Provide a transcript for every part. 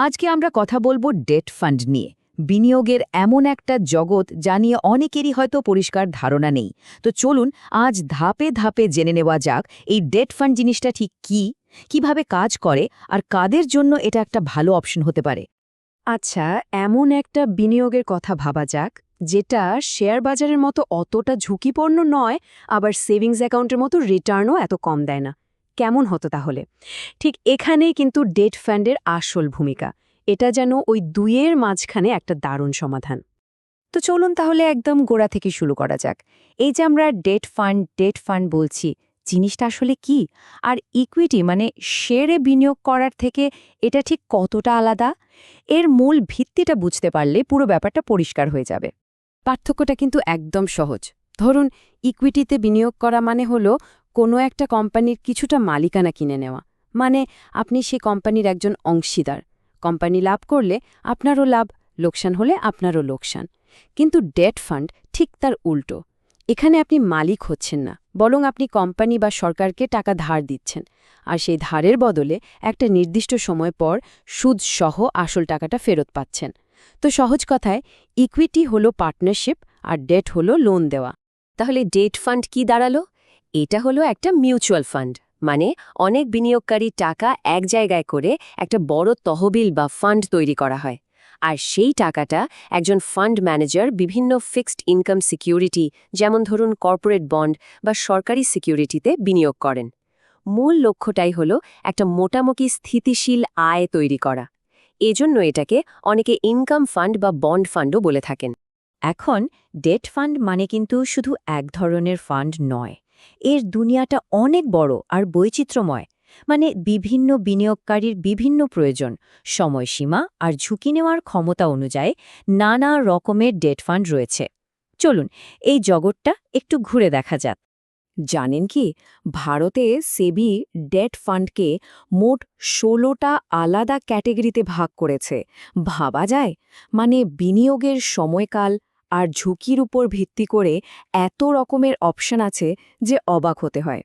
আজকে আমরা কথা বলবো ডেট ফান্ড নিয়ে। বিনিয়োগের এমন একটা জগৎ যা নিয়ে অনেকেরই হয়তো পরিষ্কার ধারণা নেই। তো চলুন আজ ধাপে ধাপে জেনে নেওয়া যাক এই ডেট ফান্ড জিনিসটা ঠিক কী, কিভাবে কাজ করে আর কাদের জন্য এটা একটা ভালো অপশন হতে পারে। আচ্ছা, এমন একটা বিনিয়োগের কথা ভাবা যাক যেটা শেয়ার বাজারের মতো অতটা ঝুঁকিপূর্ণ নয়, আবার সেভিংস অ্যাকাউন্টের মতো রিটার্নও এত কম দেয় না। কেমন হতো তাহলে? ঠিক এখানেই কিন্তু ডেট ফান্ডের আসল ভূমিকা। এটা যেন ওই দুইয়ের মাঝখানে একটা দারুণ সমাধান। তো চলুন তাহলে একদম গোড়া থেকে শুরু করা যাক। এই যে আমরা ডেট ফান্ড বলছি, জিনিসটা আসলে কি? আর ইকুইটি মানে শেয়ারে বিনিয়োগ করার থেকে এটা ঠিক কতটা আলাদা? এর মূল ভিত্তিটা বুঝতে পারলে পুরো ব্যাপারটা পরিষ্কার হয়ে যাবে। পার্থক্যটা কিন্তু একদম সহজ। ধরুন, ইকুইটিতে বিনিয়োগ করা মানে হলো কোনো একটা কোম্পানির কিছুটা মালিকানা কিনে নেওয়া। মানে আপনি সেই কোম্পানির একজন অংশীদার। কোম্পানি লাভ করলে আপনারও লাভ, লোকসান হলে আপনারও লোকসান। কিন্তু ডেট ফান্ড ঠিক তার উল্টো। এখানে আপনি মালিক হচ্ছেন না, বরং আপনি কোম্পানি বা সরকারকে টাকা ধার দিচ্ছেন। আর সেই ধারের বদলে একটা নির্দিষ্ট সময় পর সুদসহ আসল টাকাটা ফেরত পাচ্ছেন। তো সহজ কথায়, ইকুইটি হলো পার্টনারশিপ আর ডেট হলো লোন দেওয়া। তাহলে ডেট ফান্ড কি দাঁড়ালো? এটা হলো একটা মিউচুয়াল ফান্ড, মানে অনেক বিনিয়োগকারী টাকা এক জায়গায় করে একটা বড় তহবিল বা ফান্ড তৈরি করা হয়। আর সেই টাকাটা একজন ফান্ড ম্যানেজার বিভিন্ন ফিক্সড ইনকাম সিকিউরিটি, যেমন ধরুন কর্পোরেট বন্ড বা সরকারি সিকিউরিটিতে বিনিয়োগ করেন। মূল লক্ষ্যটাই হলো একটা মোটামুটি স্থিতিশীল আয় তৈরি করা। এজন্য এটাকে অনেকে ইনকাম ফান্ড বা বন্ড ফান্ডও বলে থাকেন। এখন ডেট ফান্ড মানে কিন্তু শুধু এক ধরনের ফান্ড নয়, এর দুনিয়াটা অনেক বড় আর বৈচিত্র্যময়। মানে বিভিন্ন বিনিয়োগকারীর বিভিন্ন প্রয়োজন, সময়সীমা আর ঝুঁকি নেওয়ার ক্ষমতা অনুযায়ী নানা রকমের ডেট ফান্ড রয়েছে। চলুন এই জগৎটা একটু ঘুরে দেখা যাক। জানেন কি, ভারতে সেবি ডেট ফান্ডকে মোট ১৬টা আলাদা ক্যাটেগরিতে ভাগ করেছে। ভাবা যায়? মানে বিনিয়োগের সময়কাল আর ঝুঁকির উপর ভিত্তি করে এত রকমের অপশন আছে যে অবাক হতে হয়।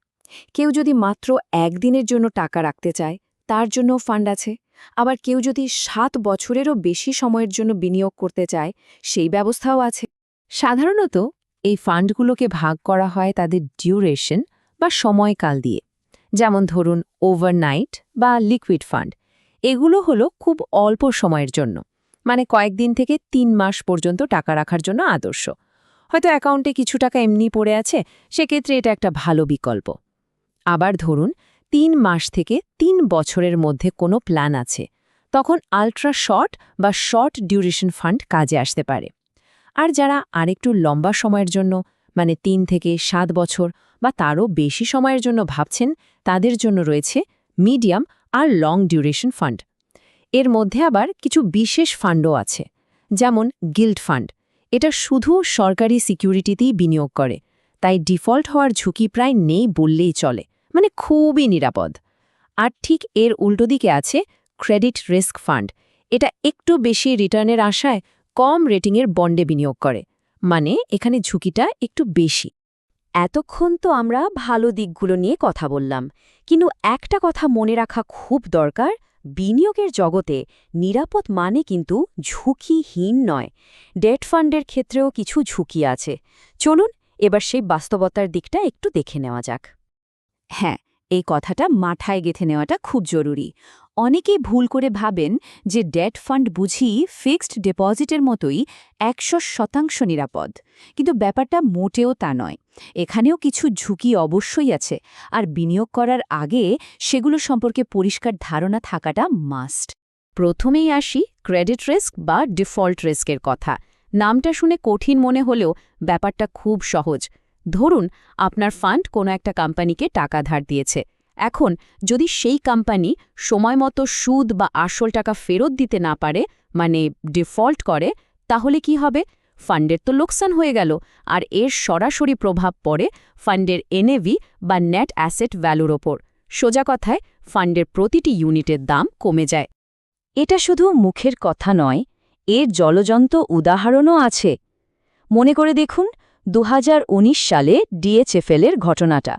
কেউ যদি মাত্র একদিনের জন্য টাকা রাখতে চায়, তার জন্য ফান্ড আছে। আবার কেউ যদি ৭ বছরেরও বেশি সময়ের জন্য বিনিয়োগ করতে চায়, সেই ব্যবস্থাও আছে। সাধারণত এই ফান্ডগুলোকে ভাগ করা হয় তাদের ডিউরেশন বা সময়কাল দিয়ে। যেমন ধরুন ওভারনাইট বা লিকুইড ফান্ড, এগুলো হলো খুব অল্প সময়ের জন্য, মানে কয়েকদিন থেকে ৩ মাস পর্যন্ত টাকা রাখার জন্য আদর্শ। হয়তো অ্যাকাউন্টে কিছু টাকা এমনি পড়ে আছে, সেক্ষেত্রে এটা একটা ভালো বিকল্প। আবার ধরুন ৩ মাস থেকে ৩ বছরের মধ্যে কোনো প্ল্যান আছে, তখন আলট্রা শর্ট বা শর্ট ডিউরেশন ফান্ড কাজে আসতে পারে। আর যারা আরেকটু লম্বা সময়ের জন্য, মানে ৩ থেকে ৭ বছর বা তারও বেশি সময়ের জন্য ভাবছেন, তাদের জন্য রয়েছে মিডিয়াম আর লং ডিউরেশন ফান্ড। এর মধ্যে আবার কিছু বিশেষ ফান্ডও আছে, যেমন গিল্ড ফান্ড। এটা শুধু সরকারি সিকিউরিটিতেই বিনিয়োগ করে, তাই ডিফল্ট হওয়ার ঝুঁকি প্রায় নেই বললেই চলে, মানে খুবই নিরাপদ। আর ঠিক এর উল্টো দিকে আছে ক্রেডিট রিস্ক ফান্ড। এটা একটু বেশি রিটার্নের আশায় কম রেটিংয়ের বন্ডে বিনিয়োগ করে, মানে এখানে ঝুঁকিটা একটু বেশি। এতক্ষণ তো আমরা ভালো দিকগুলো নিয়ে কথা বললাম, কিন্তু একটা কথা মনে রাখা খুব দরকার, বিনিয়োগের জগতে নিরাপদ মানে কিন্তু ঝুঁকিহীন নয়। ডেট ফান্ডের ক্ষেত্রেও কিছু ঝুঁকি আছে। চলুন এবার সেই বাস্তবতার দিকটা একটু দেখে নেওয়া যাক। হ্যাঁ, এই কথাটা মাথায় গেঁথে নেওয়াটা খুব জরুরি। অনেকেই ভুল করে ভাবেন যে ডেট ফান্ড বুঝি ফিক্সড ডিপোজিটের মতোই ১০০% নিরাপদ, কিন্তু ব্যাপারটা মোটেও তা নয়। এখানেও কিছু ঝুঁকি অবশ্যই আছে, আর বিনিয়োগ করার আগে সেগুলো সম্পর্কে পরিষ্কার ধারণা থাকাটা মাস্ট। প্রথমেই আসি ক্রেডিট রিস্ক বা ডিফল্ট রিস্কের কথা। নামটা শুনে কঠিন মনে হলেও ব্যাপারটা খুব সহজ। ধরুন আপনার ফান্ড কোনো একটা কোম্পানিকে টাকা ধার দিয়েছে। এখন যদি সেই কোম্পানি সময়মতো সুদ বা আসল টাকা ফেরত দিতে না পারে, মানে ডিফল্ট করে, তাহলে কি হবে? ফান্ডের তো লোকসান হয়ে গেল, আর এর সরাসরি প্রভাব পড়ে ফান্ডের এনএভি বা নেট অ্যাসেট ভ্যালুর ওপর। সোজা কথায় ফান্ডের প্রতিটি ইউনিটের দাম কমে যায়। এটা শুধু মুখের কথা নয়, এর জ্বলজ্বন্ত উদাহরণও আছে। মনে করে দেখুন ২০১৯ সালে ডিএচএফএল-এর ঘটনাটা।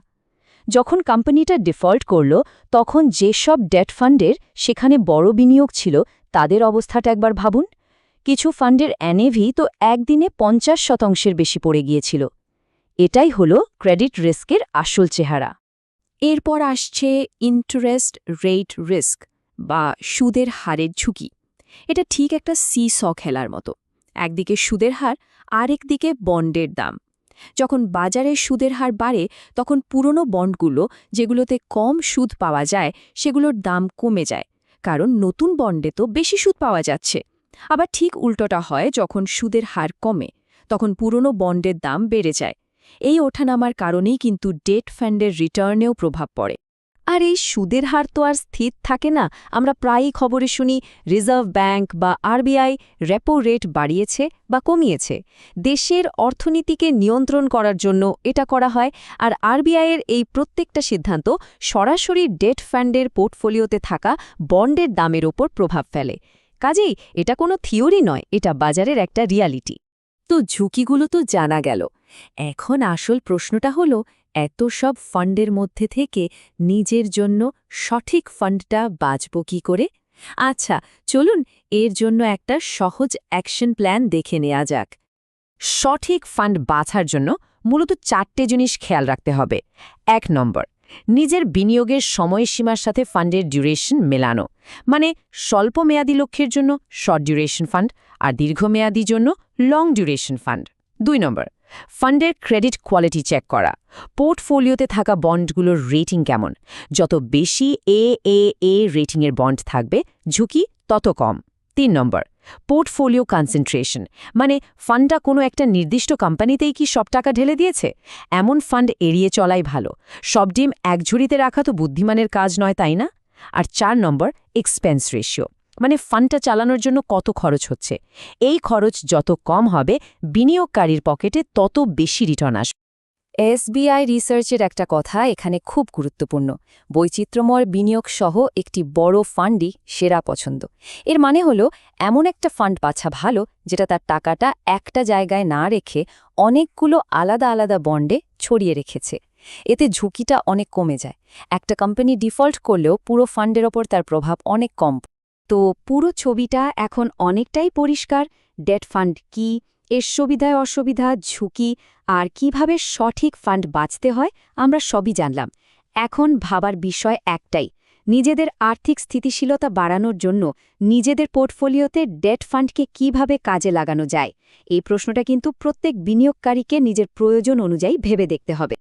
যখন কোম্পানিটা ডিফল্ট করল, তখন যেসব ডেট ফান্ডের সেখানে বড় বিনিয়োগ ছিল তাদের অবস্থাটা একবার ভাবুন। কিছু ফান্ডের এনএভি তো একদিনে 50% বেশি পড়ে গিয়েছিল। এটাই হলো ক্রেডিট রিস্কের আসল চেহারা। এরপর আসছে ইন্টারেস্ট রেট রিস্ক বা সুদের হারের ঝুঁকি। এটা ঠিক একটা সি-স খেলার মতো। একদিকে সুদের হার, আরেকদিকে বন্ডের দাম। যখন বাজারে সুদের হার বাড়ে তখন পুরনো বন্ডগুলো, যেগুলোতে কম সুদ পাওয়া যায়, সেগুলোর দাম কমে যায়, কারণ নতুন বন্ডে তো বেশি সুদ পাওয়া যাচ্ছে। আবার ঠিক উল্টোটা হয়, যখন সুদের হার কমে তখন পুরনো বন্ডের দাম বেড়ে যায়। এই ওঠানামার কারণেই কিন্তু ডেট ফান্ডের রিটার্নেও প্রভাব পড়ে। আর এই সুদের হার তো আর স্থির থাকে না। আমরা প্রায়ই খবরে শুনি রিজার্ভ ব্যাংক বা আরবিআই রেপো রেট বাড়িয়েছে বা কমিয়েছে। দেশের অর্থনীতিকে নিয়ন্ত্রণ করার জন্য এটা করা হয়, আর আরবিআইয়ের এই প্রত্যেকটা সিদ্ধান্ত সরাসরি ডেট ফান্ডের পোর্টফোলিওতে থাকা বন্ডের দামের ওপর প্রভাব ফেলে। কাজেই এটা কোনো থিওরি নয়, এটা বাজারের একটা রিয়ালিটি। তো ঝুঁকিগুলো তো জানা গেল। এখন আসল প্রশ্নটা হলো, এত সব ফান্ডের মধ্যে থেকে নিজের জন্য সঠিক ফান্ডটা বাছব কী করে? আচ্ছা, চলুন এর জন্য একটা সহজ অ্যাকশন প্ল্যান দেখে নেওয়া যাক। সঠিক ফান্ড বাছার জন্য মূলত 4টে জিনিস খেয়াল রাখতে হবে। 1 নম্বর, নিজের বিনিয়োগের সময়সীমার সাথে ফান্ডের ডিউরেশন মেলানো। মানে স্বল্প মেয়াদী লক্ষ্যের জন্য শর্ট ডিউরেশন ফান্ড, আর দীর্ঘমেয়াদী জন্য লং ডিউরেশন ফান্ড। 2 নম্বর, ফান্ডের ক্রেডিট কোয়ালিটি চেক করা। পোর্টফোলিওতে থাকা বন্ডগুলোর রেটিং কেমন। যত বেশি এএএ রেটিংয়ের বন্ড থাকবে, ঝুঁকি তত কম। 3 নম্বর, পোর্টফোলিও কনসেন্ট্রেশন। মানে ফান্ডটা কোনো একটা নির্দিষ্ট কোম্পানিতেই কি সব টাকা ঢেলে দিয়েছে? এমন ফান্ড এড়িয়ে চলাই ভালো। সব ডিম এক ঝুড়িতে রাখা তো বুদ্ধিমানের কাজ নয়, তাই না? আর 4 নম্বর, এক্সপেন্স রেশিও। মানে ফান্ডটা চালানোর জন্য কত খরচ হচ্ছে। এই খরচ যত কম হবে, বিনিয়োগকারীর পকেটে তত বেশি রিটার্ন আসবে। এসবিআই রিসার্চের একটা কথা এখানে খুব গুরুত্বপূর্ণ। বৈচিত্র্যময় বিনিয়োগ সহ একটি বড় ফান্ডই সেরা পছন্দ। এর মানে হলো, এমন একটা ফান্ড বাছা ভালো যেটা তার টাকাটা একটা জায়গায় না রেখে অনেকগুলো আলাদা আলাদা বন্ডে ছড়িয়ে রেখেছে। এতে ঝুঁকিটা অনেক কমে যায়। একটা কোম্পানি ডিফল্ট করলেও পুরো ফান্ডের ওপর তার প্রভাব অনেক কম। তো পুরো ছবিটা এখন অনেকটাই পরিষ্কার। ডেট ফান্ড কি, এর সুবিধায় অসুবিধা, ঝুঁকি আর কিভাবে সঠিক ফান্ড বাছতে হয় আমরা সবই জানলাম। এখন ভাবার বিষয় একটাই, নিজেদের আর্থিক স্থিতিশীলতা বাড়ানোর জন্য নিজেদের পোর্টফোলিওতে ডেট ফান্ডকে কিভাবে কাজে লাগানো যায়। এই প্রশ্নটা কিন্তু প্রত্যেক বিনিয়োগকারীকে নিজের প্রয়োজন অনুযায়ী ভেবে দেখতে হবে।